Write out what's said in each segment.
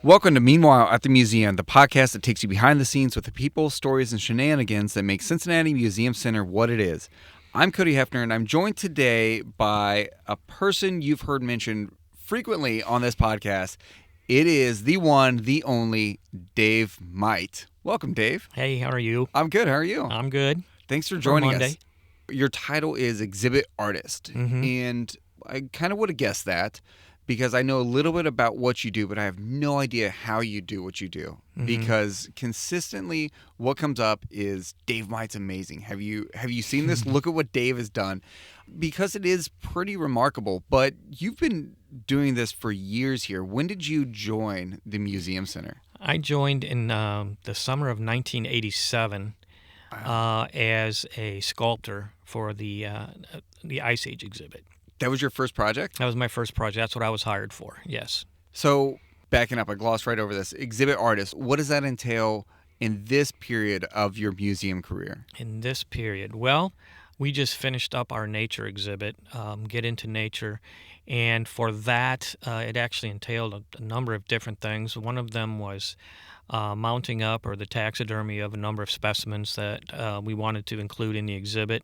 Welcome to Meanwhile at the Museum, the podcast that takes you behind the scenes with the people, stories, and shenanigans that make Cincinnati Museum Center what it is. I'm Cody Hefner, and I'm joined today by a person you've heard mentioned frequently on this podcast. It is the one, the only, Dave Might. Welcome, Dave. Hey, how are you? I'm good. How are you? I'm good. Thanks for joining Monday. us. Your title is Exhibit Artist, and I kind of would have guessed that because I know a little bit about what you do, but I have no idea how you do what you do. Because consistently what comes up is Dave Might's amazing. Have you seen this? Look at what Dave has done. Because it is pretty remarkable, but you've been doing this for years here. When did you join the Museum Center? I joined in the summer of 1987 as a sculptor for the Ice Age exhibit. That was your first project? That was my first project. That's what I was hired for, yes. So, backing up, I glossed right over this. Exhibit artist, what does that entail in this period of your museum career? In this period? Well, we just finished up our nature exhibit, Get Into Nature, and for that, it actually entailed a number of different things. One of them was mounting up or the taxidermy of a number of specimens that we wanted to include in the exhibit.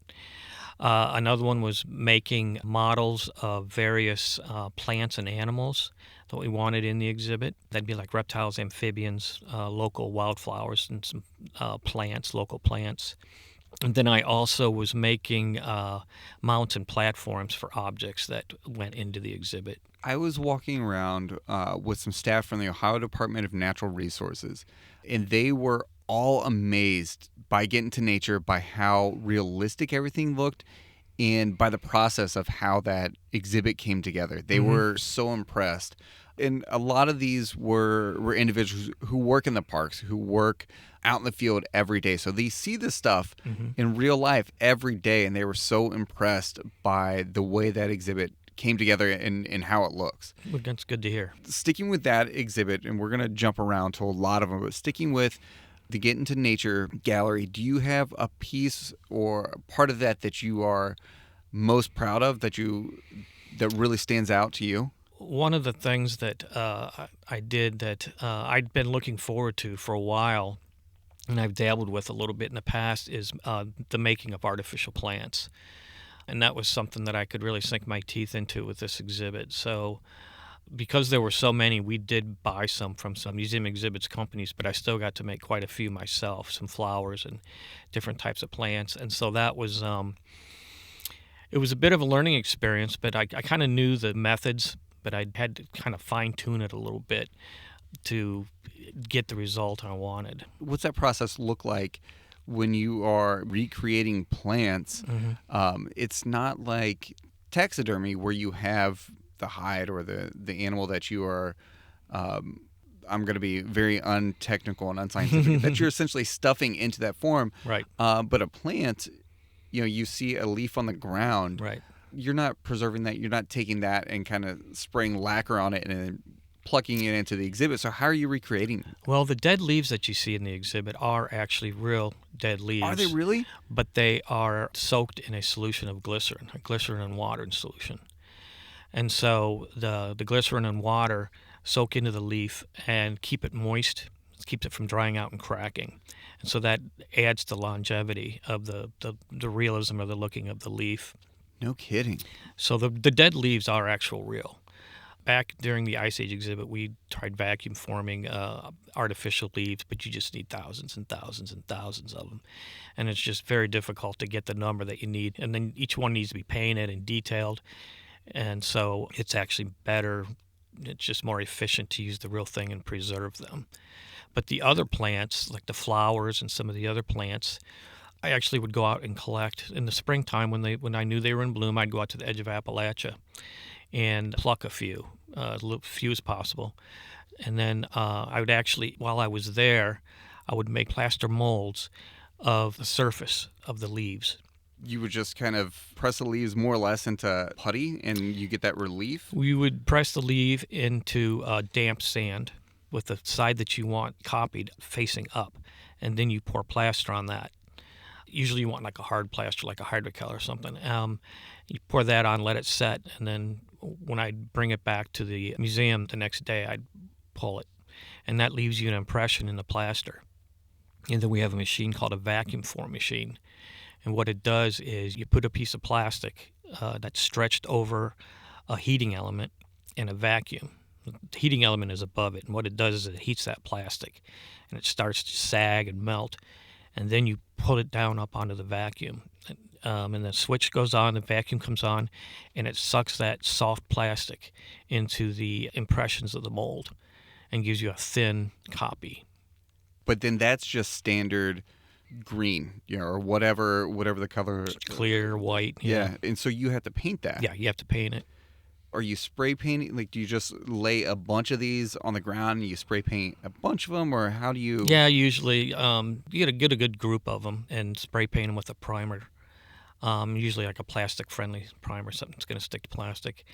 Another one was making models of various plants and animals that we wanted in the exhibit. That'd be like reptiles, amphibians, local wildflowers, and some plants, local plants. And then I also was making mounts and platforms for objects that went into the exhibit. I was walking around with some staff from the Ohio Department of Natural Resources, and they were all amazed by Getting to Nature, by how realistic everything looked, and by the process of how that exhibit came together. They were so impressed. And a lot of these were individuals who work in the parks, who work out in the field every day. So they see this stuff in real life every day, and they were so impressed by the way that exhibit came together and how it looks. Well, that's good to hear. Sticking with that exhibit, and we're going to jump around to a lot of them, but sticking with the Get Into Nature gallery, do you have a piece or part of that you are most proud of, that really stands out to you? One of the things that I did that I'd been looking forward to for a while, and I've dabbled with a little bit in the past, is the making of artificial plants. And that was something that I could really sink my teeth into with this exhibit. So because there were so many, we did buy some from some museum exhibits companies, but I still got to make quite a few myself, some flowers and different types of plants. And so that was, it was a bit of a learning experience, but I kind of knew the methods, but I had to kind of fine-tune it a little bit to get the result I wanted. What's that process look like when you are recreating plants? It's not like taxidermy where you have the hide or the animal that you are, I'm going to be very untechnical and unscientific, that you're essentially stuffing into that form. Right. But a plant, you see a leaf on the ground. Right. You're not preserving that. You're not taking that and kind of spraying lacquer on it and then plucking it into the exhibit. So how are you recreating it? Well, the dead leaves that you see in the exhibit are actually real dead leaves. Are they really? But they are soaked in a solution of glycerin, a glycerin and water solution. And so the glycerin and water soak into the leaf and keep it moist, keeps it from drying out and cracking. And so that adds to longevity of the realism or the looking of the leaf. No kidding. So the dead leaves are actual real. Back during the Ice Age exhibit, we tried vacuum forming artificial leaves, but you just need thousands and thousands and thousands of them. And it's just very difficult to get the number that you need. And then each one needs to be painted and detailed. And so it's actually better, it's just more efficient to use the real thing and preserve them. But the other plants, like the flowers and some of the other plants, I actually would go out and collect. In the springtime, when I knew they were in bloom, I'd go out to the edge of Appalachia and pluck a few, as few as possible. And then I would actually, while I was there, I would make plaster molds of the surface of the leaves. You would just kind of press the leaves more or less into putty and you get that relief? We would press the leaf into damp sand with the side that you want copied facing up, and then you pour plaster on that. Usually you want like a hard plaster, like a hydrocal or something. You pour that on, let it set, and then when I bring it back to the museum the next day, I'd pull it. and that leaves you an impression in the plaster. And then we have a machine called a vacuum form machine. And what it does is you put a piece of plastic that's stretched over a heating element in a vacuum. The heating element is above it, and what it does is it heats that plastic, and it starts to sag and melt, and then you pull it down up onto the vacuum. And the switch goes on, the vacuum comes on, and it sucks that soft plastic into the impressions of the mold and gives you a thin copy. But then that's just standard green, or whatever the color. Clear, white. Yeah. And so you have to paint that. Yeah, you have to paint it. Are you spray painting? Like, do you just lay a bunch of these on the ground and you spray paint a bunch of them, or how do you? Yeah, usually you get a good group of them and spray paint them with a primer. Usually like a plastic-friendly primer, something that's going to stick to plastic,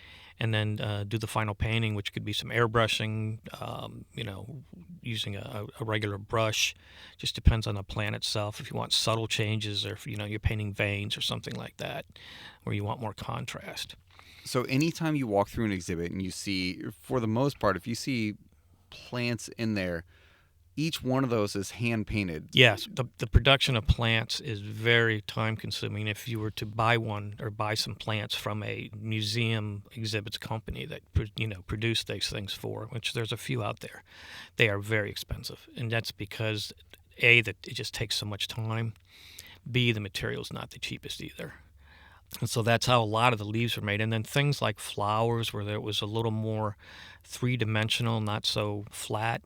and then do the final painting, which could be some airbrushing, using a regular brush. Just depends on the plant itself. If you want subtle changes, or if you're painting veins or something like that, where you want more contrast. So anytime you walk through an exhibit and you see, for the most part, if you see plants in there, each one of those is hand painted. Yes, the production of plants is very time consuming. If you were to buy one or buy some plants from a museum exhibits company that produce these things for, which there's a few out there, they are very expensive, and that's because A, that it just takes so much time. B, the material's not the cheapest either. And so that's how a lot of the leaves are made. And then things like flowers, where it was a little more three-dimensional, not so flat,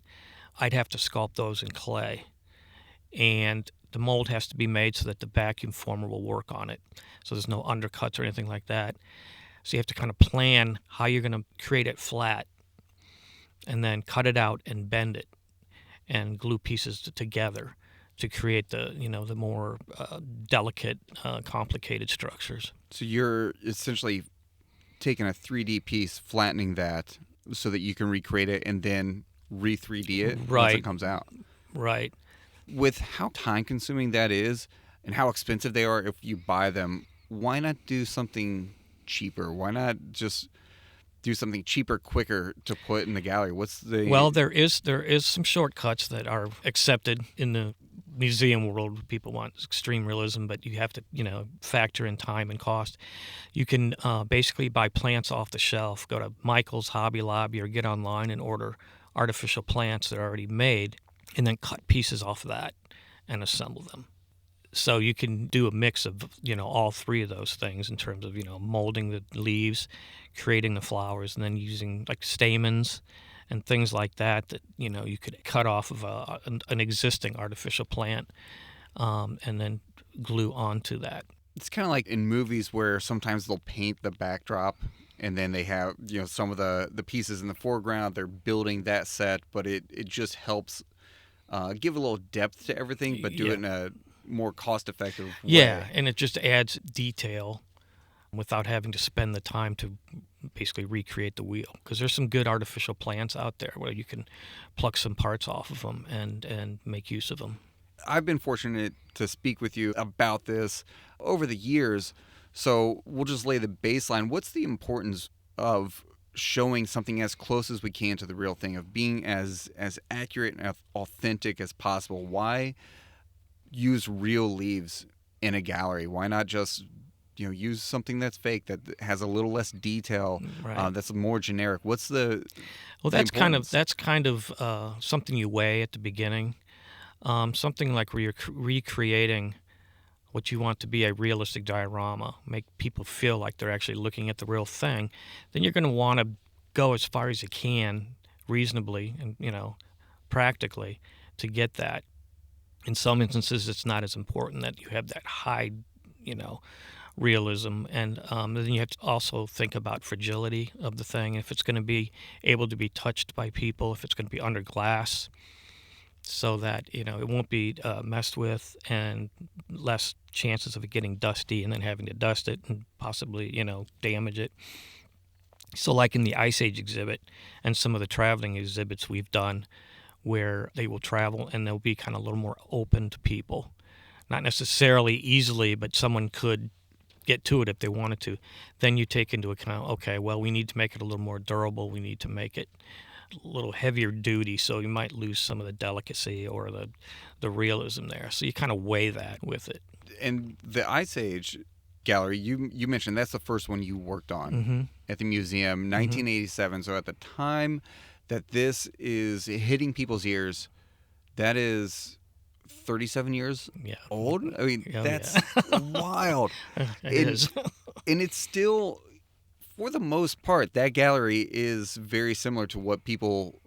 I'd have to sculpt those in clay. And the mold has to be made so that the vacuum former will work on it. So there's no undercuts or anything like that. So you have to kind of plan how you're going to create it flat, and then cut it out and bend it and glue pieces together to create the more delicate, complicated structures. So you're essentially taking a 3D piece, flattening that so that you can recreate it, and then re-3D it once it comes out. Right. With how time-consuming that is and how expensive they are if you buy them, why not do something cheaper? Why not just do something cheaper, quicker to put in the gallery? Well, there is some shortcuts that are accepted in the museum world. People want extreme realism, but you have to factor in time and cost. You can basically buy plants off the shelf, go to Michael's, Hobby Lobby, or get online and order artificial plants that are already made, and then cut pieces off of that and assemble them. So you can do a mix of all three of those things in terms of molding the leaves, creating the flowers, and then using like stamens and things like that you could cut off of an existing artificial plant, and then glue onto that. It's kind of like in movies where sometimes they'll paint the backdrop, and then they have some of the pieces in the foreground. They're building that set, but it just helps give a little depth to everything, but do it in a more cost-effective way. Yeah, and it just adds detail without having to spend the time to basically recreate the wheel. Because there's some good artificial plants out there where you can pluck some parts off of them and make use of them. I've been fortunate to speak with you about this over the years, so we'll just lay the baseline. What's the importance of showing something as close as we can to the real thing, of being as accurate and authentic as possible? Why use real leaves in a gallery? Why not just use something that's fake, that has a little less detail, that's more generic? What's the that's kind of something you weigh at the beginning. Something like where you're recreating what you want to be a realistic diorama, make people feel like they're actually looking at the real thing, then you're going to want to go as far as you can reasonably and practically to get that. In some instances, it's not as important that you have that high, realism, and then you have to also think about fragility of the thing. If it's going to be able to be touched by people, if it's going to be under glass, so that it won't be messed with, and less chances of it getting dusty and then having to dust it and possibly damage it. So like in the Ice Age exhibit and some of the traveling exhibits we've done, where they will travel and they'll be kind of a little more open to people. Not necessarily easily, but someone could get to it if they wanted to. Then you take into account, okay, well, we need to make it a little more durable. We need to make it little heavier duty, so you might lose some of the delicacy or the realism there. So you kind of weigh that with it. And the Ice Age gallery, you mentioned that's the first one you worked on Mm-hmm. at the museum, 1987. So at the time that this is hitting people's ears, that is 37 years Yeah. old. I mean, Oh, that's yeah. wild. It is. And it's still, for the most part, that gallery is very similar to what people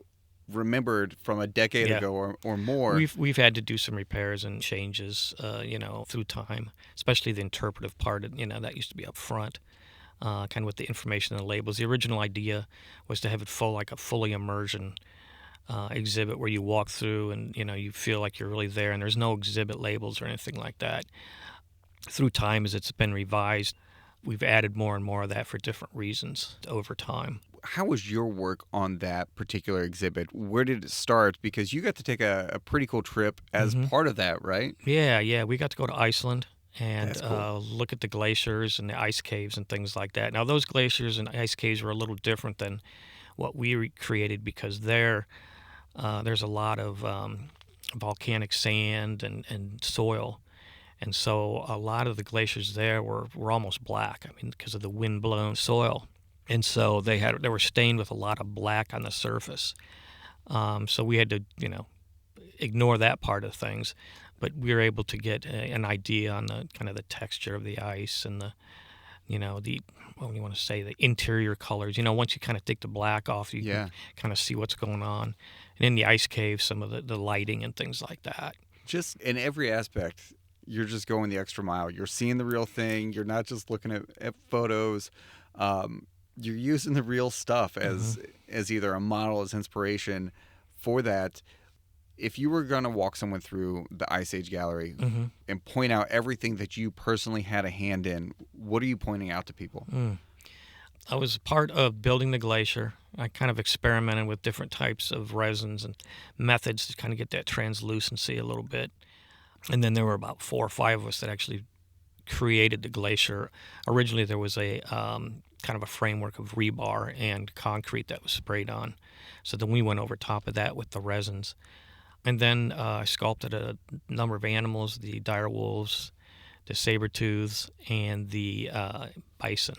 remembered from a decade Yeah. ago or more. We've had to do some repairs and changes, through time, especially the interpretive part. That used to be up front, kind of with the information and the labels. The original idea was to have it like a fully immersion exhibit where you walk through and you feel like you're really there, and there's no exhibit labels or anything like that. Through time, as it's been revised, we've added more and more of that for different reasons over time. How was your work on that particular exhibit? Where did it start? Because you got to take a pretty cool trip as part of that, right? Yeah, we got to go to Iceland and That's cool. look at the glaciers and the ice caves and things like that. Now, those glaciers and ice caves were a little different than what we created, because there's a lot of volcanic sand and soil. And so a lot of the glaciers there were almost black. I mean, because of the wind-blown soil. And so they were stained with a lot of black on the surface. So we had to, ignore that part of things. But we were able to get an idea on the kind of the texture of the ice and the what do you want to say, the interior colors. Once you kind of take the black off, you can kind of see what's going on. And in the ice cave, some of the lighting and things like that. Just in every aspect, you're just going the extra mile. You're seeing the real thing. You're not just looking at photos. You're using the real stuff as either a model, as inspiration for that. If you were going to walk someone through the Ice Age gallery and point out everything that you personally had a hand in, what are you pointing out to people? I was part of building the glacier. I kind of experimented with different types of resins and methods to kind of get that translucency a little bit. And then there were about 4 or 5 of us that actually created the glacier. Originally, there was a kind of a framework of rebar and concrete that was sprayed on. So then we went over top of that with the resins. And then I sculpted a number of animals, the dire wolves, the saber-tooths, and the bison.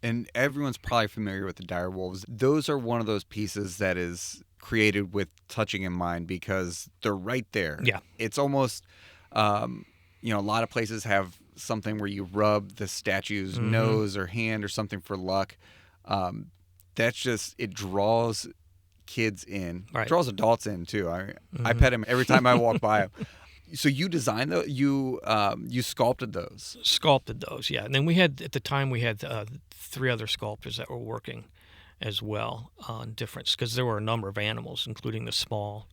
And everyone's probably familiar with the dire wolves. Those are one of those pieces that is created with touching in mind because they're right there. Yeah. It's almost, a lot of places have something where you rub the statue's nose or hand or something for luck. That's just, it draws kids in. Right. It draws adults in too. I pet him every time I walk by him. So you designed those? You sculpted those? Sculpted those, yeah. And then at the time, we had 3 other sculptors that were working as well on different, because there were a number of animals, including the small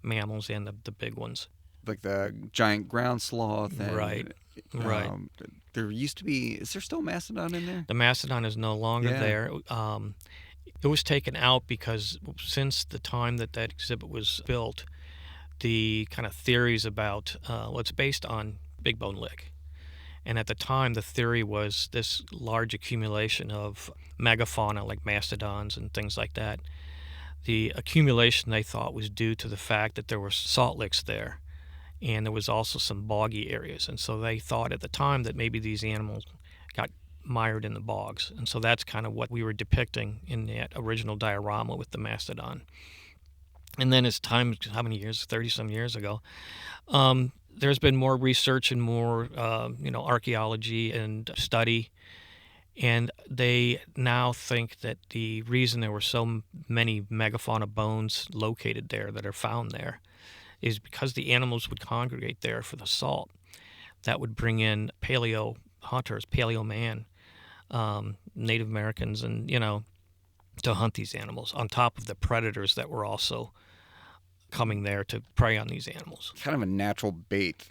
mammals and the big ones. Like the giant ground sloth. And, Right. There used to be, is there still mastodon in there? The mastodon is no longer there. It was taken out because since the time that exhibit was built, the kind of theories about, it's based on big bone lick. And at the time, the theory was this large accumulation of megafauna like mastodons and things like that. The accumulation, they thought, was due to the fact that there were salt licks there, and there was also some boggy areas. And so they thought at the time that maybe these animals got mired in the bogs. And so that's kind of what we were depicting in that original diorama with the mastodon. And then as time, how many years, 30-some years ago, there's been more research and more, archaeology and study. And they now think that the reason there were so many megafauna bones located there that are found there is because the animals would congregate there for the salt. That would bring in paleo hunters, paleo man, Native Americans, and, to hunt these animals on top of the predators that were also coming there to prey on these animals. Kind of a natural bait,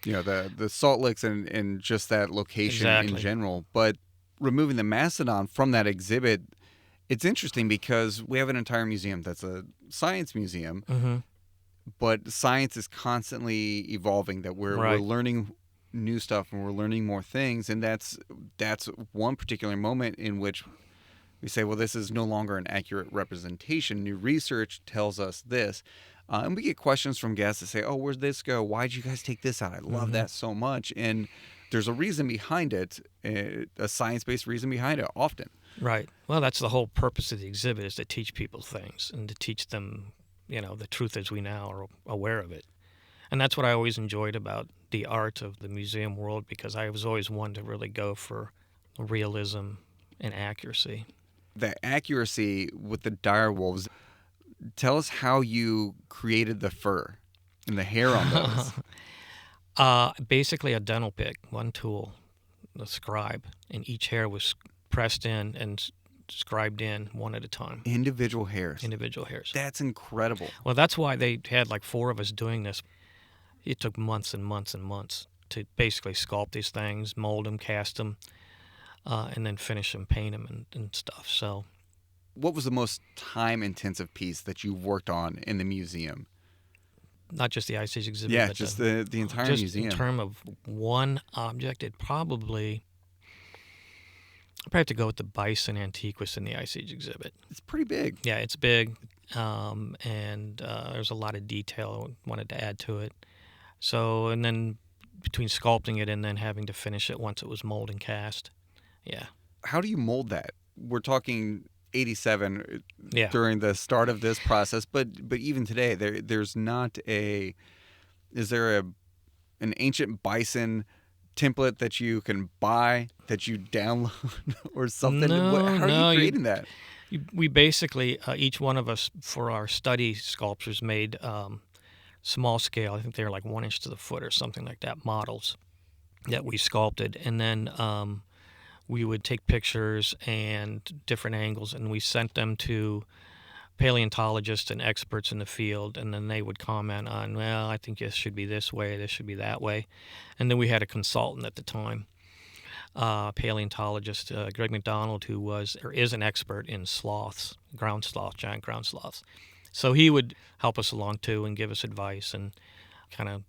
the salt licks and just that location in general. But removing the mastodon from that exhibit, it's interesting because we have an entire museum that's a science museum, but science is constantly evolving, that we're learning new stuff and we're learning more things. And that's one particular moment in which We say, well, this is no longer an accurate representation. New research tells us this. And we get questions from guests that say, oh, where'd this go? Why'd you guys take this out? I love that so much. And there's a reason behind it, a science-based reason behind it often. Right. Well, that's the whole purpose of the exhibit, is to teach people things and to teach them, the truth as we now are aware of it. And that's what I always enjoyed about the art of the museum world, because I was always one to really go for realism and accuracy. The accuracy with the dire wolves, tell us how you created the fur and the hair on those. Basically a dental pick, one tool, the scribe, and each hair was pressed in and scribed in one at a time. Individual hairs. Individual hairs. That's incredible. Well, that's why they had like 4 of us doing this. It took months and months and months to basically sculpt these things, mold them, cast them, and then finish them, paint them, and stuff. So, what was the most time-intensive piece that you worked on in the museum? Not just the Ice Age exhibit. Yeah, but just the entire just museum. In terms of one object, I'd probably have to go with the bison antiquus in the Ice Age exhibit. It's pretty big. Yeah, it's big, and there's a lot of detail I wanted to add to it. So, and then between sculpting it and then having to finish it once it was molded and cast. Yeah. How do you mold that? We're talking 87 Yeah. during the start of this process, but even today, there's not a. Is there an ancient bison template that you can buy, that you download, or something? How are you creating that? We basically, each one of us, for our study sculptures, made small scale, I think they were like 1 inch to the foot or something like that, models that we sculpted. And then we would take pictures and different angles, and we sent them to paleontologists and experts in the field, and then they would comment on, well, I think this should be this way, this should be that way. And then we had a consultant at the time, paleontologist Greg McDonald, who was or is an expert in sloths, ground sloths, giant ground sloths. So he would help us along too and give us advice and kind of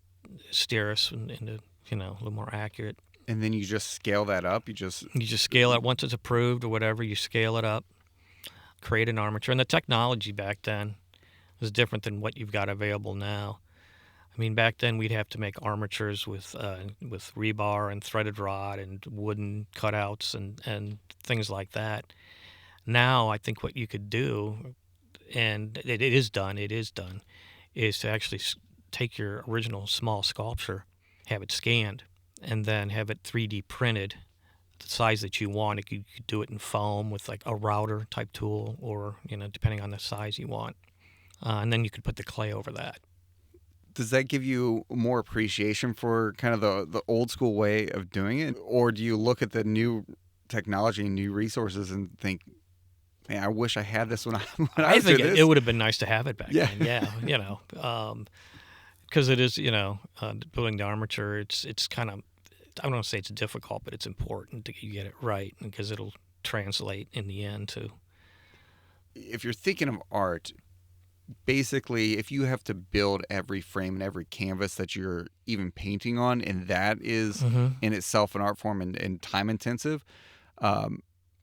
steer us into a little more accurate. And then you just scale that up. You just scale it once it's approved or whatever. You scale it up, create an armature, and the technology back then was different than what you've got available now. I mean, back then we'd have to make armatures with rebar and threaded rod and wooden cutouts and things like that. Now I think what you could do, and it is done, is to actually take your original small sculpture, have it scanned, and then have it 3D printed the size that you want. You could do it in foam with like a router type tool, or depending on the size you want, and then you could put the clay over that. Does that give you more appreciation for kind of the old school way of doing it, or do you look at the new technology and new resources and think, man, I wish I had this when I was think doing this? It would have been nice to have it back then. Yeah, because it is, building the armature. It's kind of, I don't want to say it's difficult, but it's important that you get it right, because it'll translate in the end to. If you're thinking of art, basically, if you have to build every frame and every canvas that you're even painting on, and that is in itself an art form and time intensive,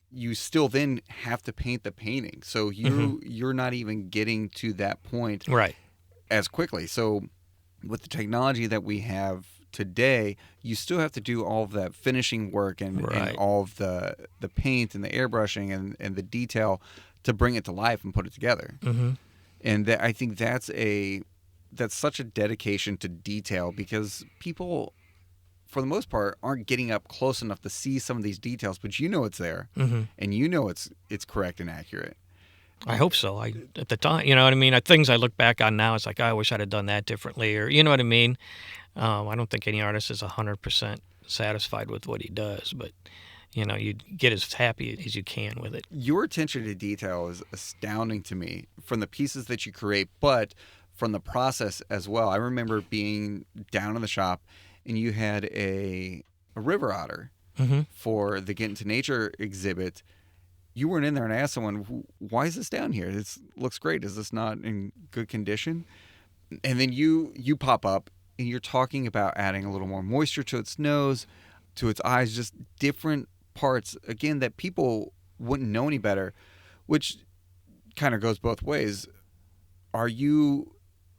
you still then have to paint the painting. So you're not even getting to that point right as quickly. So with the technology that we have today, you still have to do all of that finishing work and all of the paint and the airbrushing and the detail to bring it to life and put it together. And I think that's such a dedication to detail, because people, for the most part, aren't getting up close enough to see some of these details, but it's there, and it's correct and accurate. I hope so. At the time, you know what I mean? Things I look back on now, it's like, I wish I'd have done that differently, or you know what I mean? I don't think any artist is 100% satisfied with what he does, but you get as happy as you can with it. Your attention to detail is astounding to me, from the pieces that you create, but from the process as well. I remember being down in the shop, and you had a river otter for the Get Into Nature exhibit. You weren't in there, and I asked someone, why is this down here? This looks great. Is this not in good condition? And then you pop up, and you're talking about adding a little more moisture to its nose, to its eyes, just different parts, again, that people wouldn't know any better, which kind of goes both ways. Are you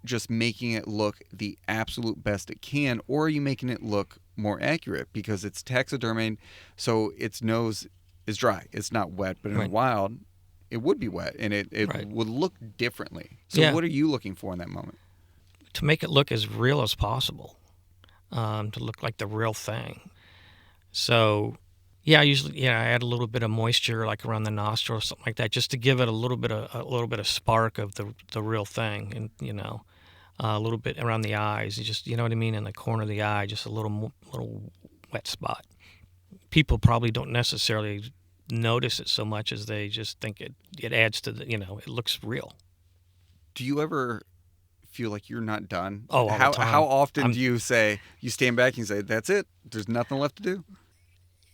just making it look the absolute best it can, or are you making it look more accurate because it's taxidermied, so its nose is dry, it's not wet, but in the Right. wild it would be wet and it Right. would look differently. So Yeah. what are you looking for in that moment? To make it look as real as possible, to look like the real thing. So, yeah, I add a little bit of moisture, like around the nostril or something like that, just to give it a little bit of spark of the real thing, and a little bit around the eyes, just you know what I mean, in the corner of the eye, just a little wet spot. People probably don't necessarily notice it so much as they just think it adds to it looks real. Do you ever feel like you're not done? Oh, all the How time. often I'm do you stand back and you say, that's it, there's nothing left to do?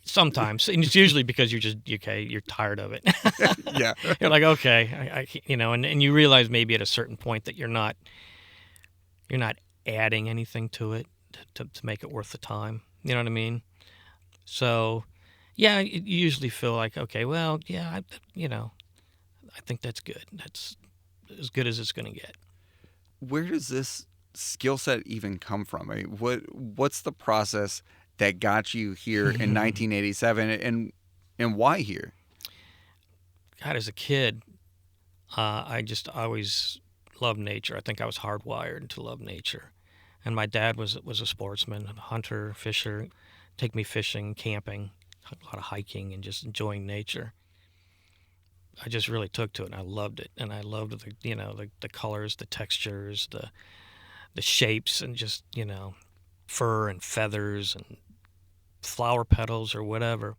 Sometimes, and it's usually because you're tired of it. Yeah. You're like, okay, and you realize maybe at a certain point that you're not adding anything to it to make it worth the time. You know what I mean? So, yeah, you usually feel like, okay, well, yeah, I think that's good. That's as good as it's going to get. Where does this skill set even come from? I mean, what's the process that got you here in 1987, and why here? God, as a kid, I just always loved nature. I think I was hardwired to love nature. And my dad was a sportsman, a hunter, fisher, take me fishing, camping, a lot of hiking, and just enjoying nature. I just really took to it, and I loved it. And I loved the colors, the textures, the shapes, and just fur and feathers and flower petals or whatever.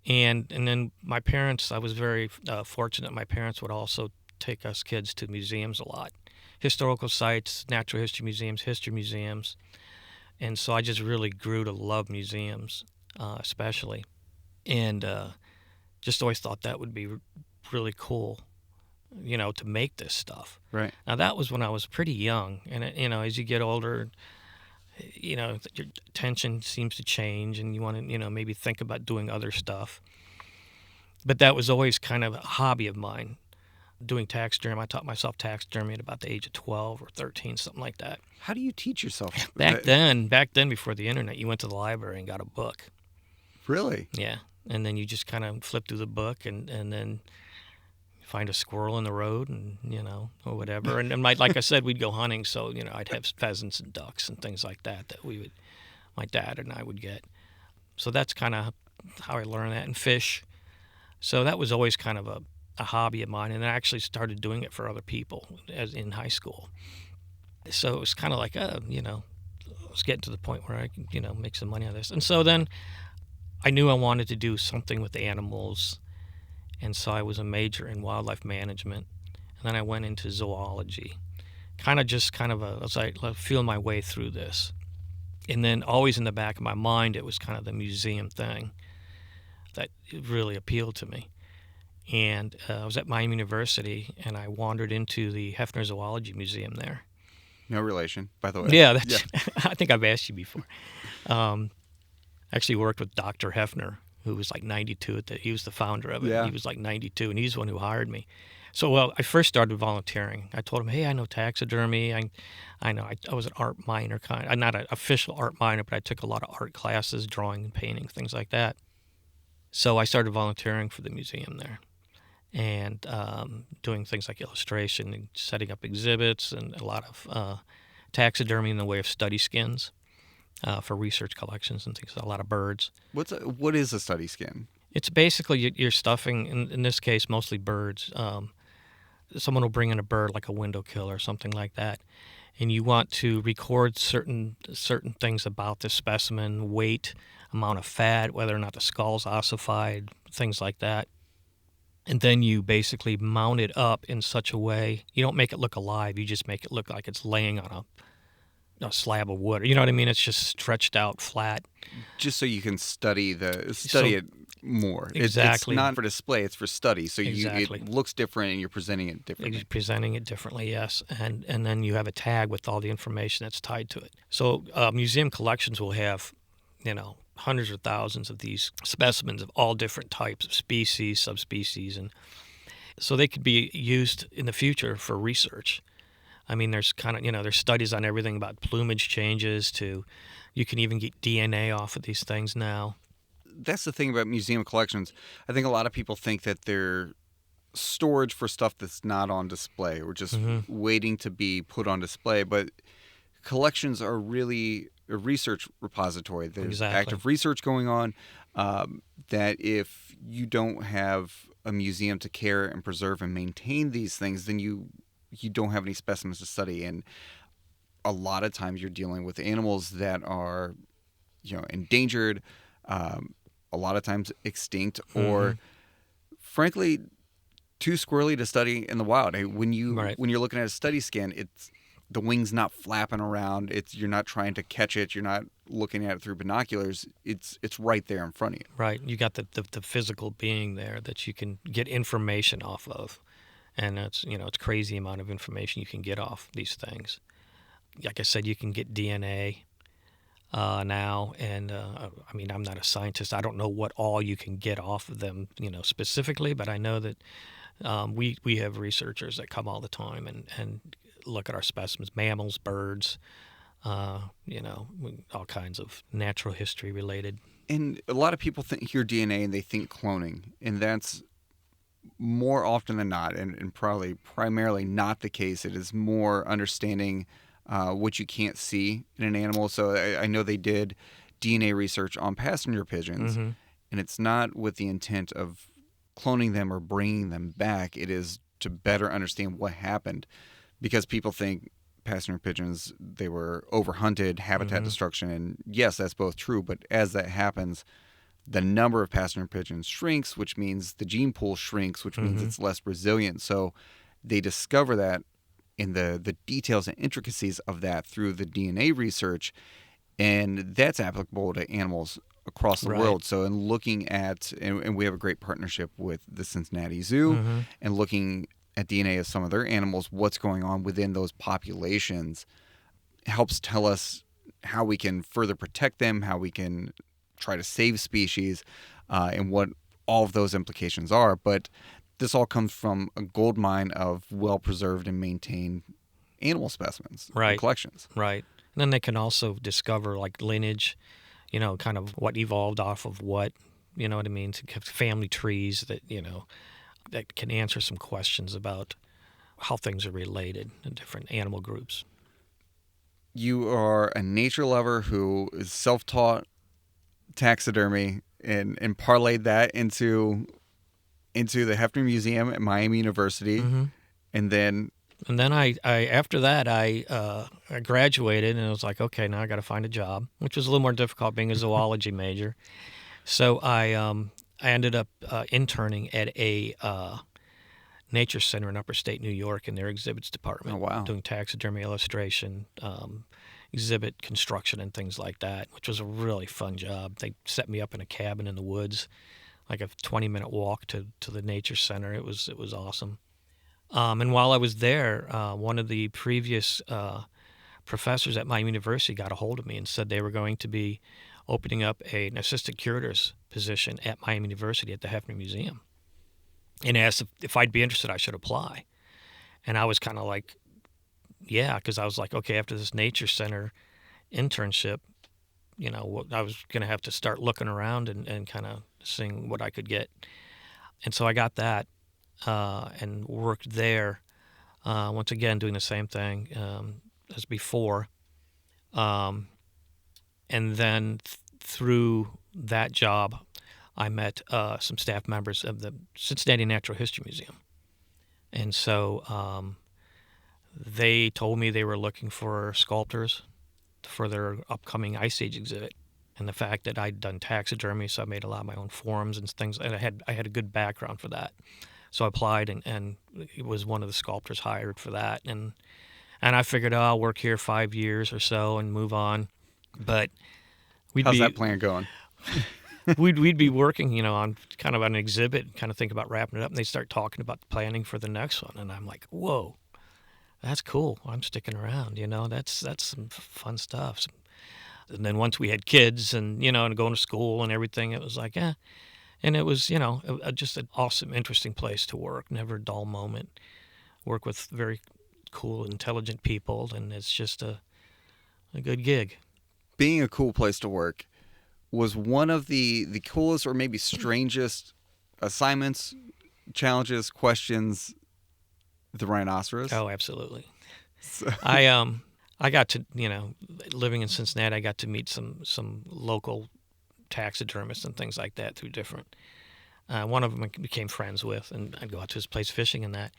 And then my parents, I was very fortunate. My parents would also take us kids to museums a lot, historical sites, natural history museums, history museums. And so I just really grew to love museums, especially. And just always thought that would be really cool, to make this stuff. Right. Now, that was when I was pretty young. And, as you get older, your attention seems to change and you want to, maybe think about doing other stuff. But that was always kind of a hobby of mine, doing taxidermy. I taught myself taxidermy at about the age of 12 or 13, something like that. How do you teach yourself? Back then, before the internet, you went to the library and got a book. Really? Yeah. And then you just kind of flip through the book and then find a squirrel in the road and, or whatever. And like I said, we'd go hunting. So, I'd have pheasants and ducks and things like that my dad and I would get. So that's kind of how I learned that. And fish. So that was always kind of a hobby of mine. And I actually started doing it for other people as in high school. So it was kind of like, I was getting to the point where I could, make some money on this. And so then I knew I wanted to do something with animals. And so I was a major in wildlife management. And then I went into zoology. I was like feeling my way through this. And then always in the back of my mind, it was kind of the museum thing that really appealed to me. And I was at Miami University, and I wandered into the Hefner Zoology Museum there. No relation, by the way. Yeah, I think I've asked you before. Actually worked with Dr. Hefner, who was like 92 he was the founder of it. Yeah. He was like 92, and he's the one who hired me. So, I first started volunteering. I told him, hey, I know taxidermy. I know I was an art minor, not an official art minor, but I took a lot of art classes, drawing and painting, things like that. So I started volunteering for the museum there and doing things like illustration and setting up exhibits and a lot of taxidermy in the way of study skins for research collections and things, a lot of birds. What is a study skin? It's basically you're stuffing, in this case, mostly birds. Someone will bring in a bird like a window kill or something like that, and you want to record certain things about the specimen, weight, amount of fat, whether or not the skull's ossified, things like that. And then you basically mount it up in such a way, you don't make it look alive, you just make it look like it's laying on a slab of wood. You know what I mean? It's just stretched out flat. Just so you can study it more. Exactly. It's not for display, it's for study. So Exactly. it looks different and you're presenting it differently. You're presenting it differently, yes. And then you have a tag with all the information that's tied to it. So museum collections will have hundreds or thousands of these specimens of all different types of species, subspecies, and so they could be used in the future for research. I mean, there's there's studies on everything about plumage changes to, you can even get DNA off of these things now. That's the thing about museum collections. I think a lot of people think that they're storage for stuff that's not on display or just waiting to be put on display. But collections are really a research repository. There's active research going on, that if you don't have a museum to care and preserve and maintain these things, then you don't have any specimens to study. And a lot of times you're dealing with animals that are, endangered, a lot of times extinct, or frankly too squirrely to study in the wild. When you're looking at a study scan, it's the wing's not flapping around. You're not trying to catch it. You're not looking at it through binoculars. It's right there in front of you. Right. You got the physical being there that you can get information off of, and it's crazy amount of information you can get off these things. Like I said, you can get DNA now, and I mean, I'm not a scientist. I don't know what all you can get off of them, specifically, but I know that we have researchers that come all the time and look at our specimens, mammals, birds, all kinds of natural history related. And a lot of people hear DNA and they think cloning, and that's more often than not, and probably primarily not the case. It is more understanding what you can't see in an animal. So I know they did DNA research on passenger pigeons, and it's not with the intent of cloning them or bringing them back. It is to better understand what happened, because people think passenger pigeons, they were overhunted, habitat destruction, and yes, that's both true, but as that happens, the number of passenger pigeons shrinks, which means the gene pool shrinks, which means it's less resilient. So they discover that in the details and intricacies of that through the DNA research, and that's applicable to animals across the world. So in looking at, and we have a great partnership with the Cincinnati Zoo, and looking at DNA of some of their animals, what's going on within those populations helps tell us how we can further protect them, how we can try to save species, and what all of those implications are. But this all comes from a gold mine of well-preserved and maintained animal specimens and collections. Right. And then they can also discover like lineage, kind of what evolved off of what, you know what I mean, to have family trees that, that can answer some questions about how things are related in different animal groups. You are a nature lover who is self-taught taxidermy and parlayed that into the Hefner Museum at Miami University, and then I after that I graduated, and I was like, okay, now I got to find a job, which was a little more difficult being a zoology major. So I ended up interning at a nature center in upstate New York in their exhibits department. Oh, wow. Doing taxidermy illustration, exhibit construction, and things like that, which was a really fun job. They set me up in a cabin in the woods, like a 20-minute walk to the nature center. It was awesome. And while I was there, one of the previous professors at my university got a hold of me and said they were going to be opening up an assistant curator's position at Miami University at the Hefner Museum, and asked if I'd be interested. I should apply. And I was kind of like, yeah, because I was like, okay, after this nature center internship, I was going to have to start looking around and kind of seeing what I could get. And so I got that and worked there, once again doing the same thing as before. And then through that job, I met some staff members of the Cincinnati Natural History Museum. And so they told me they were looking for sculptors for their upcoming Ice Age exhibit. And the fact that I'd done taxidermy, so I made a lot of my own forms and things, and I had a good background for that. So I applied, and it was one of the sculptors hired for that. And I figured, I'll work here 5 years or so and move on. But how's that plan going? we'd be working, on kind of an exhibit, kind of think about wrapping it up, and they start talking about the planning for the next one, and I'm like, whoa, that's cool. I'm sticking around. That's some fun stuff. And then once we had kids and, and going to school and everything, it was like, yeah. And it was, just an awesome, interesting place to work. Never a dull moment. Work with very cool, intelligent people, and it's just a good gig. Being a cool place to work was one of the coolest or maybe strangest assignments, challenges, questions, the rhinoceros. Oh, absolutely. So, I got to, living in Cincinnati, I got to meet some local taxidermists and things like that through different. One of them I became friends with, and I'd go out to his place fishing and that.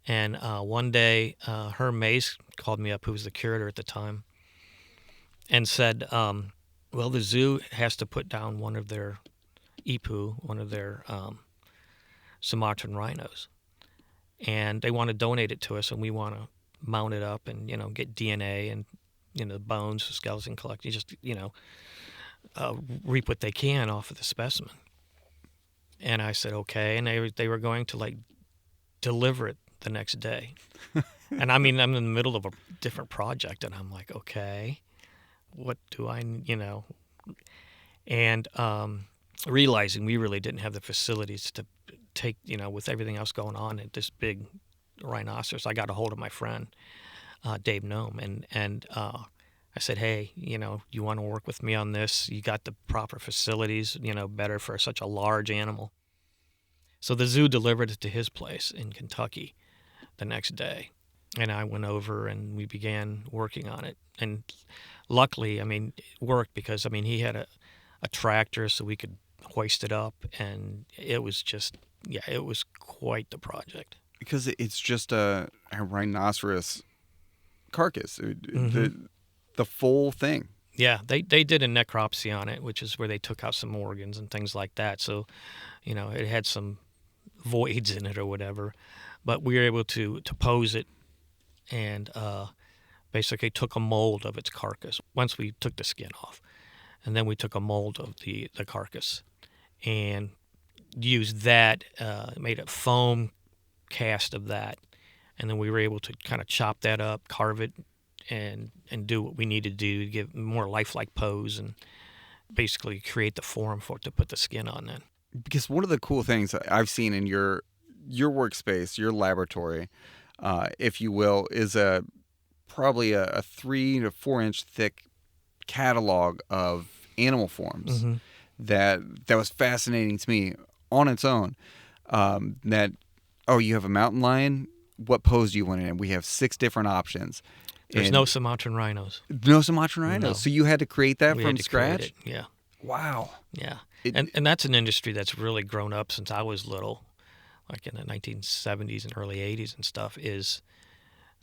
And one day, Herm Mace called me up, who was the curator at the time, and said, well, the zoo has to put down one of their ipu, one of their Sumatran rhinos, and they want to donate it to us, and we want to mount it up and, get DNA and, the bones, the skeleton collection, just, reap what they can off of the specimen. And I said, okay. And they were going to, deliver it the next day. And I mean, I'm in the middle of a different project, and I'm like, okay, what do I, and realizing we really didn't have the facilities to take, with everything else going on at this big rhinoceros, I got a hold of my friend, Dave Nome, and I said, hey, you want to work with me on this? You got the proper facilities, better for such a large animal. So the zoo delivered it to his place in Kentucky the next day. And I went over and we began working on it. And luckily, it worked because, he had a tractor so we could hoist it up. And it was just, it was quite the project. Because it's just a rhinoceros carcass, Mm-hmm. the full thing. Yeah, they did a necropsy on it, which is where they took out some organs and things like that. So, it had some voids in it or whatever. But we were able to pose it and basically took a mold of its carcass once we took the skin off. And then we took a mold of the carcass and used that, made a foam cast of that. And then we were able to kind of chop that up, carve it, and do what we needed to do to give more lifelike pose and basically create the form for it to put the skin on then. Because one of the cool things I've seen in your workspace, your laboratory, if you will, is probably a 3 to 4 inch thick catalog of animal forms. Mm-hmm. that was fascinating to me on its own. You have a mountain lion. What pose do you want it in? We have 6 different options. There's no Sumatran rhinos. No Sumatran rhinos. No. So you had to create that We from had to scratch? create it. Yeah. Wow. Yeah. And that's an industry that's really grown up since I was little, like in the 1970s and early 80s and stuff, is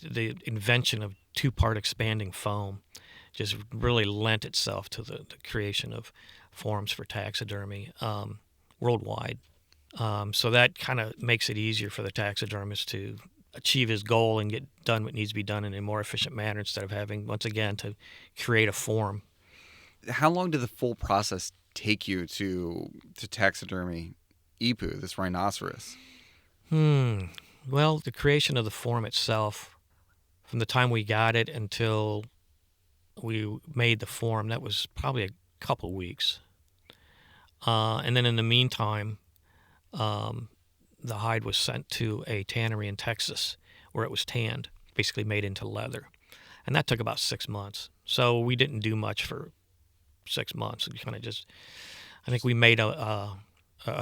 the invention of 2-part expanding foam just really lent itself to the creation of forms for taxidermy worldwide. So that kind of makes it easier for the taxidermist to achieve his goal and get done what needs to be done in a more efficient manner instead of having, once again, to create a form. How long did the full process take you to taxidermy Ipu, this rhinoceros? Well, the creation of the form itself, from the time we got it until we made the form, that was probably a couple weeks. And then in the meantime, the hide was sent to a tannery in Texas where it was tanned, basically made into leather. And that took about 6 months. So we didn't do much for 6 months. We kind of just, I think we made a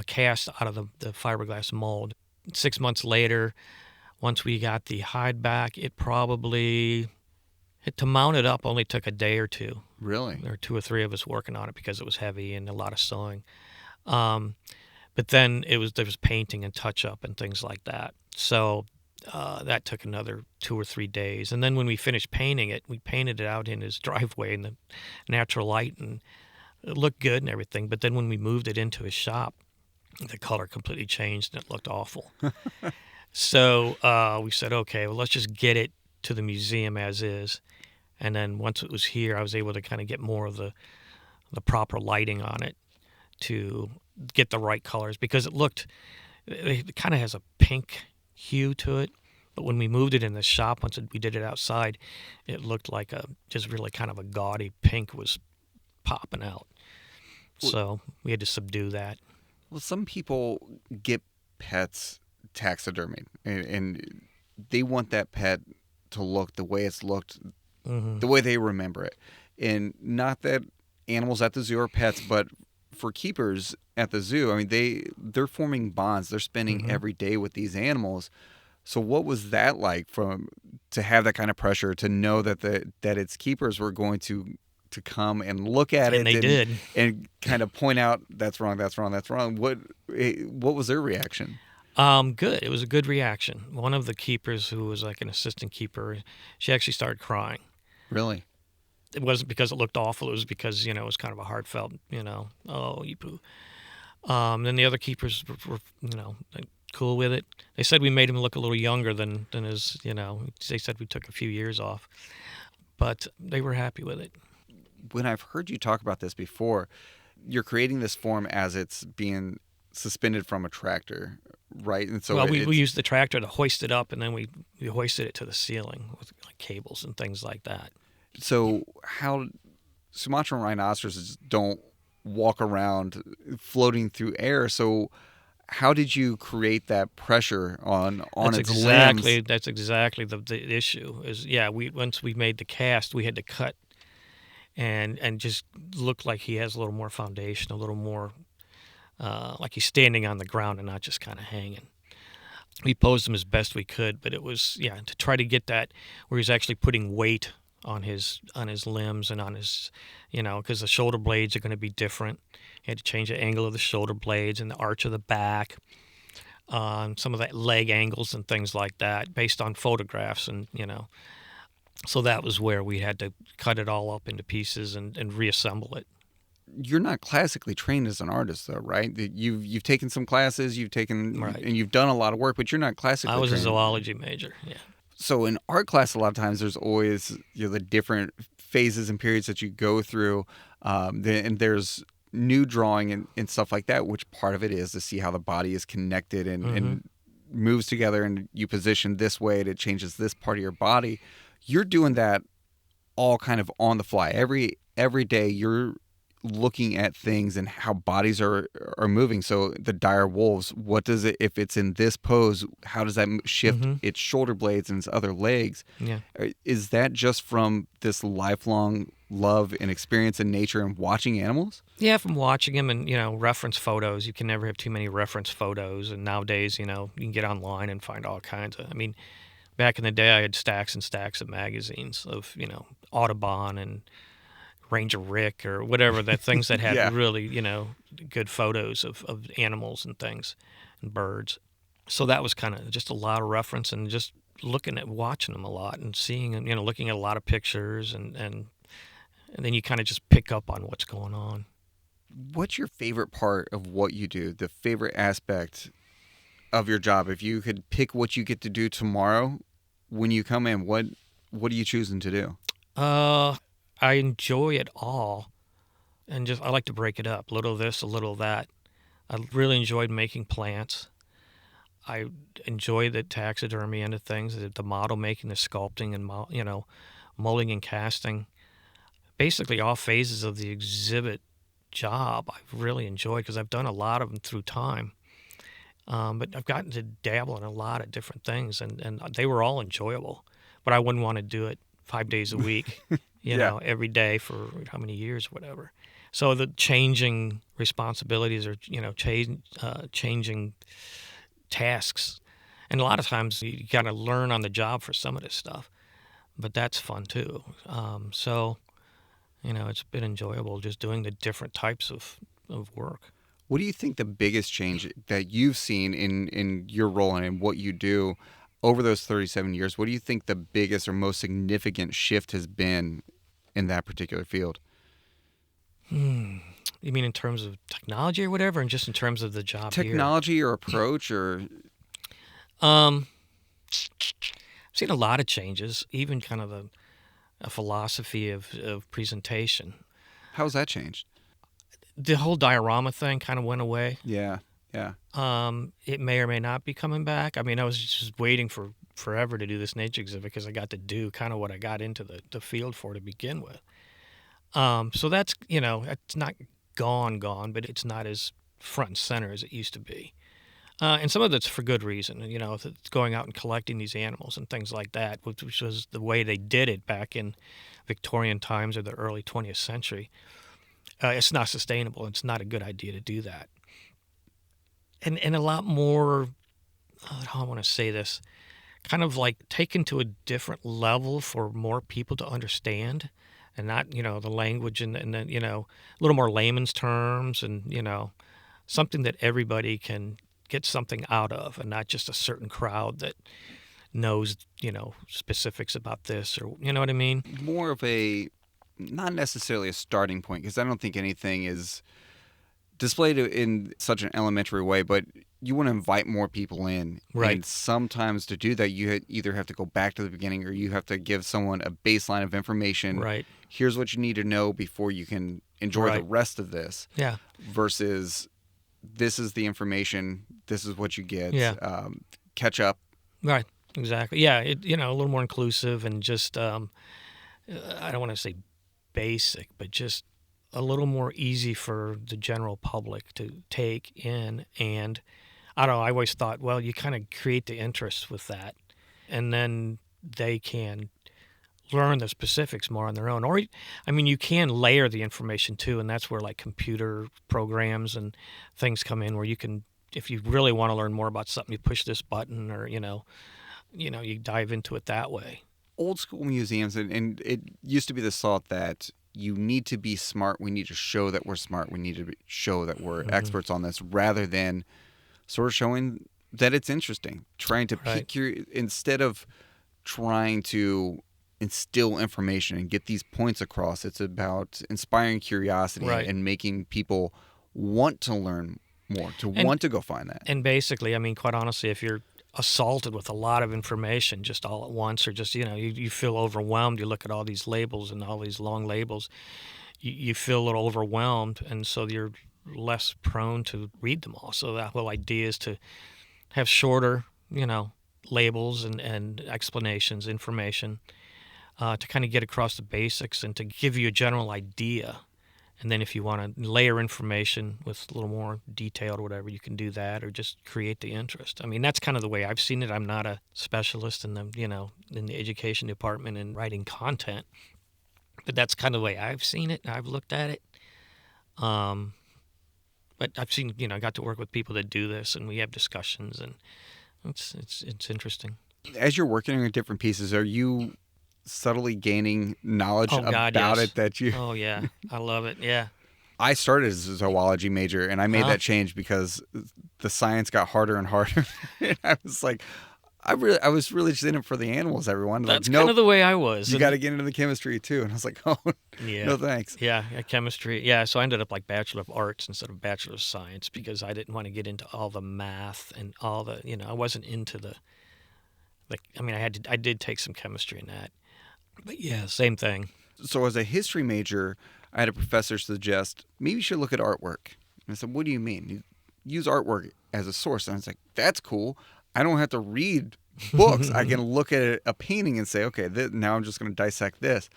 cast out of the fiberglass mold. 6 months later, once we got the hide back, to mount it up only took a day or two. Really? There were 2 or 3 of us working on it because it was heavy and a lot of sewing. But then there was painting and touch up and things like that. So that took another 2 or 3 days. And then when we finished painting it, we painted it out in his driveway in the natural light, and it looked good and everything. But then when we moved it into his shop, the color completely changed and it looked awful. So we said, okay, well, let's just get it to the museum as is. And then once it was here, I was able to kind of get more of the proper lighting on it to get the right colors, because it kind of has a pink hue to it. But when we moved it in the shop, once we did it outside, it looked like just really kind of a gaudy pink was popping out. Well, So we had to subdue that. well, some people get pets taxidermied, and they want that pet to look the way it's looked, Hmm. the way they remember it. And not that animals at the zoo are pets, but for keepers at the zoo, I mean, they're forming bonds. They're spending Hmm. every day with these animals. So what was that like from to have that kind of pressure to know that that its keepers were going to come and look at And it they did. and kind of point out that's wrong, that's wrong, that's wrong. What was their reaction? Good. It was a good reaction. One of the keepers, who was like an assistant keeper, she actually started crying. Really? It wasn't because it looked awful. It was because it was kind of a heartfelt, oh, you poo. Then the other keepers were like, cool with it. They said we made him look a little younger than his. They said we took a few years off, but they were happy with it. When I've heard you talk about this before, you're creating this form as it's being suspended from a tractor, right? And so Well, we it's used the tractor to hoist it up, and then we hoisted it to the ceiling with like cables and things like that. so how Sumatran rhinoceroses don't walk around floating through air. So how did you create that pressure on its limbs? That's exactly the issue. Is yeah, we once we made the cast, we had to cut and just look like he has a little more foundation, a little more like he's standing on the ground and not just kind of hanging. We posed him as best we could, but it was to try to get that where he's actually putting weight on his limbs and on his because the shoulder blades are going to be different. You had to change the angle of the shoulder blades and the arch of the back, some of that leg angles and things like that based on photographs and so that was where we had to cut it all up into pieces and reassemble it. You're not classically trained as an artist, though, right? You've taken some classes, you've taken Right. and you've done a lot of work, but you're not I classically was a trained. zoology major. Yeah. So in art class, a lot of times there's always the different phases and periods that you go through, and there's new drawing and stuff like that. Which part of it is to see how the body is connected Hmm. and moves together, and you position this way, and it changes this part of your body. You're doing that all kind of on the fly. Every day you're looking at things and how bodies are moving. So the dire wolves, what does it if it's in this pose? How does that shift Hmm. its shoulder blades and its other legs? Yeah. Is that just from this lifelong love and experience in nature and watching animals? Yeah, from watching him and reference photos. You can never have too many reference photos, and nowadays you can get online and find all kinds of. I mean, back in the day, I had stacks and stacks of magazines of Audubon and Ranger Rick or whatever, the things that had Yeah. really good photos of animals and things and birds. So that was kind of just a lot of reference and just looking at watching them a lot and seeing and looking at a lot of pictures and then you kind of just pick up on what's going on. What's your favorite part of what you do? The favorite aspect of your job? If you could pick what you get to do tomorrow when you come in, what are you choosing to do? Uh, I enjoy it all, and just I like to break it up, a little of this, a little of that. I really enjoyed making plants. I enjoy the taxidermy end of things, the model making, the sculpting, and molding and casting. Basically, all phases of the exhibit job I've really enjoyed because I've done a lot of them through time. But I've gotten to dabble in a lot of different things, and they were all enjoyable. But I wouldn't want to do it 5 days a week, Yeah. every day for how many years, whatever. So the changing responsibilities or changing tasks, and a lot of times you got to learn on the job for some of this stuff. But that's fun too. So it's been enjoyable just doing the different types of work. What do you think the biggest change that you've seen in your role and in what you do over those 37 years? What do you think the biggest or most significant shift has been in that particular field? Hmm. You mean in terms of technology or whatever, and just in terms of the job here? Technology or approach or Um, I've seen a lot of changes, even kind of a philosophy of presentation. how's that changed? The whole diorama thing kind of went away. Yeah. Yeah. It may or may not be coming back. I mean, I was just waiting for forever to do this nature exhibit because I got to do kind of what I got into the field for to begin with. So that's, it's not gone, but it's not as front and center as it used to be. And some of that's for good reason. If it's going out and collecting these animals and things like that, which was the way they did it back in Victorian times or the early 20th century. It's not sustainable. It's not a good idea to do that. And a lot more, how I want to say this, kind of like taken to a different level for more people to understand, and not, the language and then, a little more layman's terms, and, something that everybody can get something out of, and not just a certain crowd that knows, specifics about this, or, you know what I mean? More of a, not necessarily a starting point, because I don't think anything is displayed in such an elementary way, but you want to invite more people in. Right. And sometimes to do that, you either have to go back to the beginning, or you have to give someone a baseline of information. Right. Here's what you need to know before you can enjoy the Right. rest of this. Yeah. Versus, this is the information, this is what you get. Yeah. Catch up. Right. Exactly. Yeah. A little more inclusive, and just, I don't want to say basic, but just a little more easy for the general public to take in. And I don't know, I always thought, well, you kind of create the interest with that, and then they can learn the specifics more on their own. Or, I mean, you can layer the information too, and that's where like computer programs and things come in, where you can, if you really want to learn more about something, you push this button, or, you dive into it that way. Old school museums, and it used to be this thought that you need to be smart. We need to show that we're smart. We need to show that we're experts on this, rather than sort of showing that it's interesting. Trying to pique your, instead of trying to instill information and get these points across, it's about inspiring curiosity and making people want to learn more, want to go find that. And basically, I mean, quite honestly, if you're assaulted with a lot of information just all at once, or just, you feel overwhelmed, you look at all these labels and all these long labels, you feel a little overwhelmed, and so you're less prone to read them all. So that whole idea is to have shorter, labels and explanations, information, to kind of get across the basics and to give you a general idea. And then if you want to layer information with a little more detail or whatever, you can do that, or just create the interest. I mean, that's kind of the way I've seen it. I'm not a specialist in the, in the education department and writing content, but that's kind of the way I've seen it. I've looked at it. But I've seen, I got to work with people that do this, and we have discussions, and it's interesting. As you're working on different pieces, are you subtly gaining knowledge about it that you... Oh, yeah. I love it. Yeah. I started as a zoology major, and I made that change because the science got harder and harder. And I was like, I was really just in it for the animals, everyone. That's like, kind of the way I was. You got to get into the chemistry too. And I was like, oh, no thanks. Yeah, chemistry. Yeah, so I ended up like Bachelor of Arts instead of Bachelor of Science, because I didn't want to get into all the math and all the, I wasn't into the, I mean, I did take some chemistry in that. But yeah, same thing. So as a history major, I had a professor suggest, maybe you should look at artwork. And I said, what do you mean? You use artwork as a source. And I was like, that's cool. I don't have to read books. I can look at a painting and say, okay, now I'm just going to dissect this.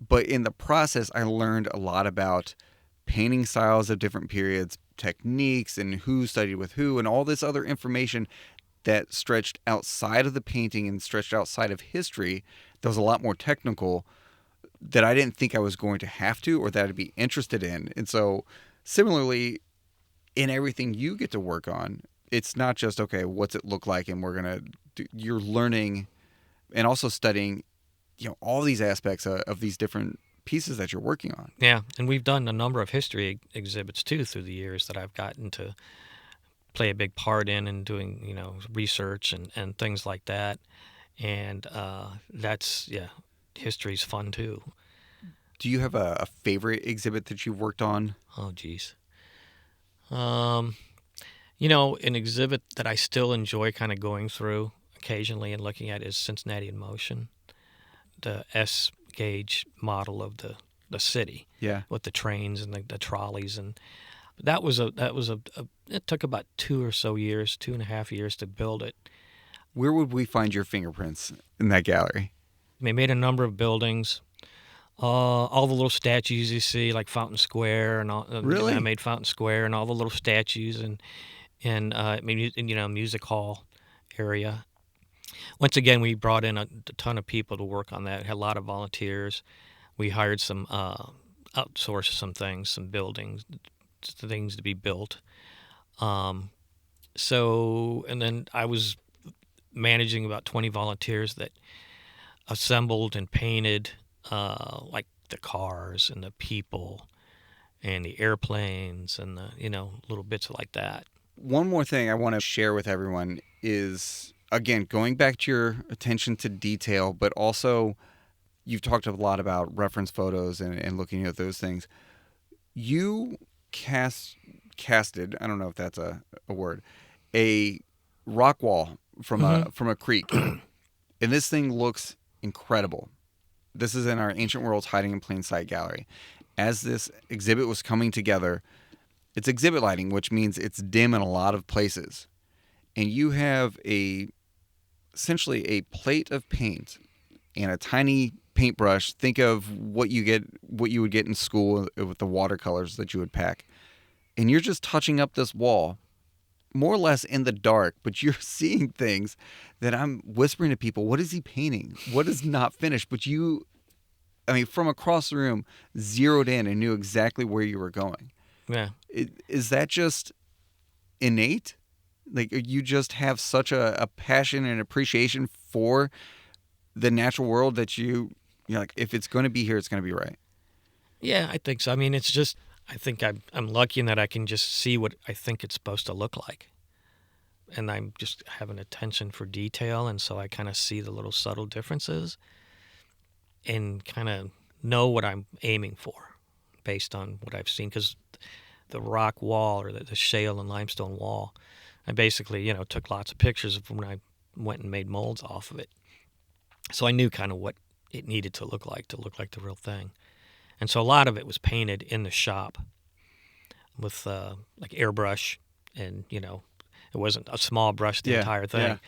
But in the process, I learned a lot about painting styles of different periods, techniques, and who studied with who, and all this other information that stretched outside of the painting and stretched outside of history. That was a lot more technical, that I didn't think I was going to have to, or that I'd be interested in. And so similarly, in everything you get to work on, it's not just, okay, what's it look like? And we're going to do, you're learning and also studying, all these aspects of these different pieces that you're working on. Yeah. And we've done a number of history exhibits too through the years that I've gotten to play a big part in, and doing, research and things like that. And that's, history's fun too. Do you have a favorite exhibit that you've worked on? Oh, geez. An exhibit that I still enjoy kind of going through occasionally and looking at is Cincinnati In Motion, the S gauge model of the city. Yeah. With the trains and the trolleys, and that was it took about 2.5 years to build it. Where would we find your fingerprints in that gallery? They made a number of buildings. All the little statues you see, like Fountain Square and all, Really? man-made Fountain Square, and all the little statues, and music hall area. Once again, we brought in a ton of people to work on that. Had a lot of volunteers. We hired some outsourced some things, some buildings, things to be built. Um, and then I was managing about 20 volunteers that assembled and painted like the cars and the people and the airplanes and the little bits like that. One more thing I want to share with everyone is, again, going back to your attention to detail, but also you've talked a lot about reference photos and looking at those things. You casted, I don't know if that's a word, a rock wall from Mm-hmm. a creek. And this thing looks incredible. This is in our Ancient Worlds Hiding in Plain Sight gallery. As this exhibit was coming together, it's exhibit lighting, which means it's dim in a lot of places. And you have essentially a plate of paint and a tiny paintbrush. Think of what you would get in school with the watercolors that you would pack. And you're just touching up this wall more or less in the dark, but you're seeing things that I'm whispering to people, what is he painting? What is not finished? But from across the room, zeroed in and knew exactly where you were going. Yeah. Is that just innate? Like, you just have such a passion and appreciation for the natural world that you're like, if it's going to be here, it's going to be right. Yeah, I think so. I mean, it's just I think I'm lucky in that I can just see what I think it's supposed to look like, and I'm just have an attention for detail, and so I kind of see the little subtle differences and kind of know what I'm aiming for based on what I've seen. Because the rock wall or the shale and limestone wall, I basically took lots of pictures of when I went and made molds off of it, so I knew kind of what it needed to look like the real thing. And so a lot of it was painted in the shop with like airbrush, and it wasn't a small brush the Yeah, entire yeah. thing,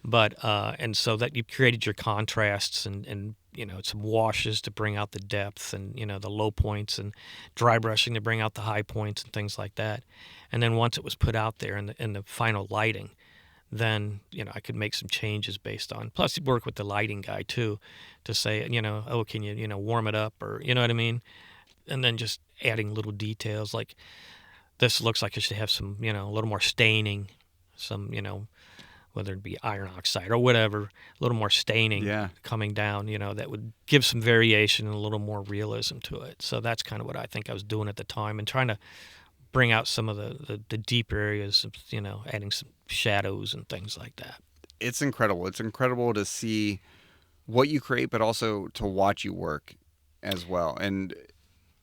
but and so that you created your contrasts and some washes to bring out the depth and the low points, and dry brushing to bring out the high points and things like that. And then once it was put out there in the final lighting, then I could make some changes based on. Plus, you work with the lighting guy too, to say oh, can you warm it up, or you know what I mean, and then just adding little details like this looks like it should have some a little more staining, some whether it be iron oxide or whatever, a little more staining Yeah. coming down, that would give some variation and a little more realism to it. So that's kind of what I think I was doing at the time, and trying to bring out some of the deeper areas of, adding some shadows and things like that. It's incredible. It's incredible to see what you create, but also to watch you work as well. And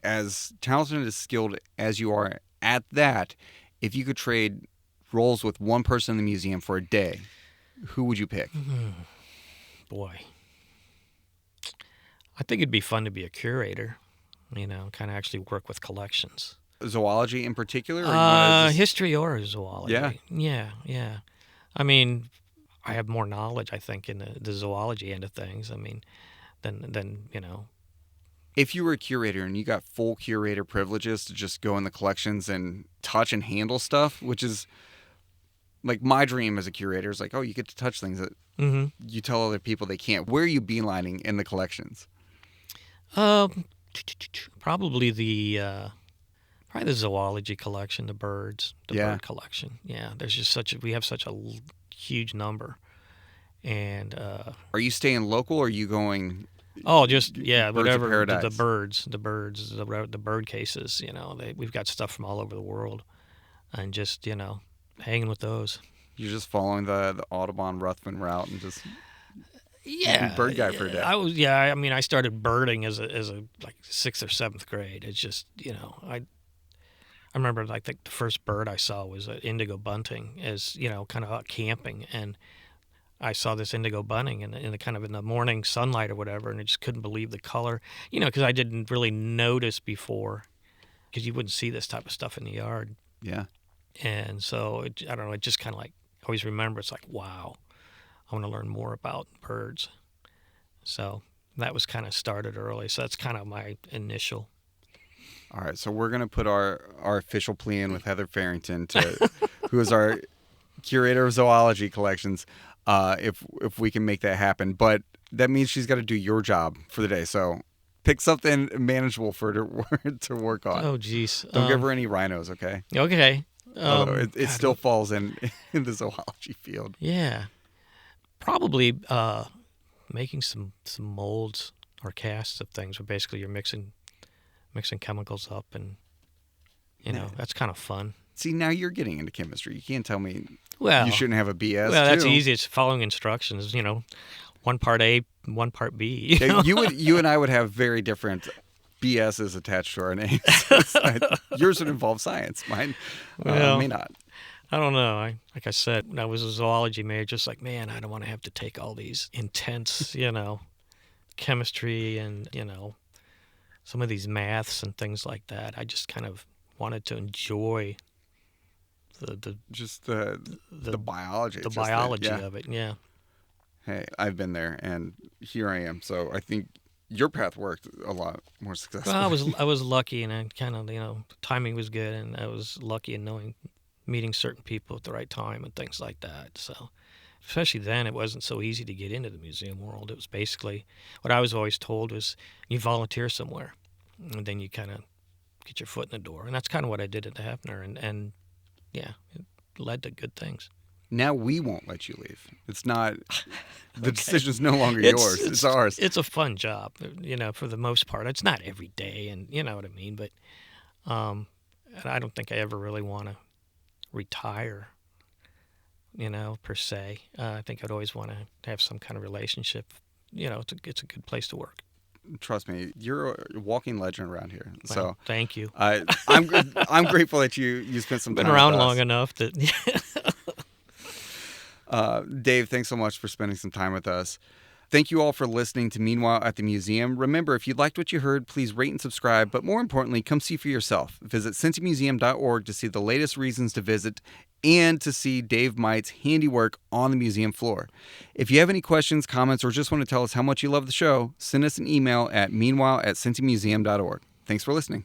as talented and as skilled as you are at that, if you could trade roles with one person in the museum for a day, who would you pick? Boy, I think it'd be fun to be a curator, kind of actually work with collections. Zoology in particular, or you want to just History or zoology. yeah? Yeah, yeah. I mean, I have more knowledge, I think, in the zoology end of things. I mean, than. If you were a curator and you got full curator privileges to just go in the collections and touch and handle stuff, which is like my dream as a curator is like, oh, you get to touch things that Mm-hmm. you tell other people they can't. Where are you beelining in the collections? Um, probably probably the zoology collection, the birds, the Yeah. bird collection. Yeah, there's just we have such a huge number, and Are you staying local or are you going oh, just yeah, birds of whatever the paradise? birds, the bird cases. We've got stuff from all over the world, and just hanging with those. You're just following the Audubon Ruthven route and just be Yeah, bird guy for a day. I was. Yeah, I mean, I started birding as a like sixth or seventh grade. It's just I remember like the first bird I saw was an indigo bunting, as kind of out camping, and I saw this indigo bunting in the kind of in the morning sunlight or whatever, and I just couldn't believe the color, because I didn't really notice before, because you wouldn't see this type of stuff in the yard, Yeah. and so I don't know, it just kind of like I always remember it's like wow, I want to learn more about birds, so That was kind of started early, so that's kind of my initial. All right, so we're gonna put our official plea in with Heather Farrington, who is our curator of zoology collections. If we can make that happen, but that means she's got to do your job for the day. So pick something manageable for her to work on. Oh, geez. Don't give her any rhinos, okay? Okay. Although it still falls in the zoology field. Yeah. Probably making some molds or casts of things where basically you're mixing chemicals up, and that's kind of fun. See, now you're getting into chemistry. You can't tell me Well, you shouldn't have a BS. well, that's too. easy. It's following instructions. 1 part A, 1 part B. Okay, you and I would have very different BSs attached to our names. Yours would involve science. Mine may not. I don't know. Like I said, when I was a zoology major, just like, man, I don't want to have to take all these intense, chemistry and, some of these maths and things like that. I just kind of wanted to enjoy the biology. The biology of it, yeah. Hey, I've been there, and here I am. So I think your path worked a lot more successfully. Well, I was lucky, and I kind of, timing was good, and I was lucky in meeting certain people at the right time and things like that. So, especially then, it wasn't so easy to get into the museum world. It was basically what I was always told was you volunteer somewhere, and then you kind of get your foot in the door, and that's kind of what I did at the Hefner, and yeah, it led to good things. Now we won't let you leave. It's not the decision's no longer yours. It's ours. It's a fun job, for the most part. It's not every day, and you know what I mean. But I don't think I ever really want to retire, per se. I think I'd always want to have some kind of relationship. It's a good place to work. Trust me, you're a walking legend around here. Well, so thank you. I'm grateful that you spent some time. Been around with us. long enough that. Dave, thanks so much for spending some time with us. Thank you all for listening to Meanwhile at the Museum. Remember, if you liked what you heard, please rate and subscribe, but more importantly, come see for yourself. Visit cincymuseum.org to see the latest reasons to visit and to see Dave Might's handiwork on the museum floor. If you have any questions, comments, or just want to tell us how much you love the show, send us an email at meanwhile@cincymuseum.org. Thanks for listening.